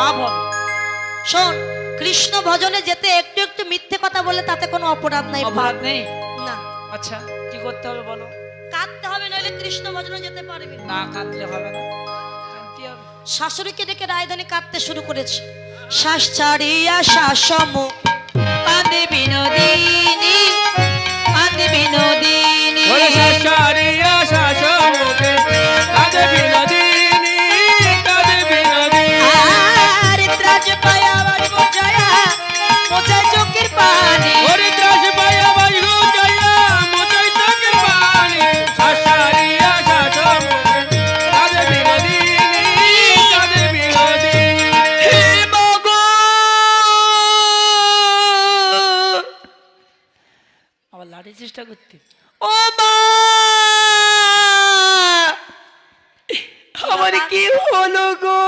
মা বল। শোন, কৃষ্ণ ভজনে যেতে একটু একটু মিথ্যে কথা বলে তাতে কোনো অপরাধ নাই। অপরাধ নেই? না। আচ্ছা কি করতে হবে বলো? কাঁদতে হবে, নইলে কৃষ্ণ ভজনে যেতে পারবি না। না কাঁদলে হবে না, কাঁদতে হবে। শাশুড়িকে ডেকে রায়দানি কাঁদতে শুরু করেছে। শ্বাস ছাড়িয়া শ্বাসমুখ কাঁদে বিনোদিনী, কাঁদে বিনোদিনী। ওরে শাশুড়িয়া শাসমুখে কাঁদে বিনোদিনী, কাঁদে বিনোদিনী। আর ত্রাজ পায় আওয়াজ মোচায়া, মোচায় চোখের পানি। ওরে ত্রাস পায় আওয়াজ মোচায়া, মোচায় চোখের পানি। শাশুড়িয়া শাসমুখে কাঁদে বিনোদিনী, কাঁদে বিনোদিনী। হে মগো, আবার লাড়ি চেষ্টা করতে। ও মা, আমার কি হলো গো?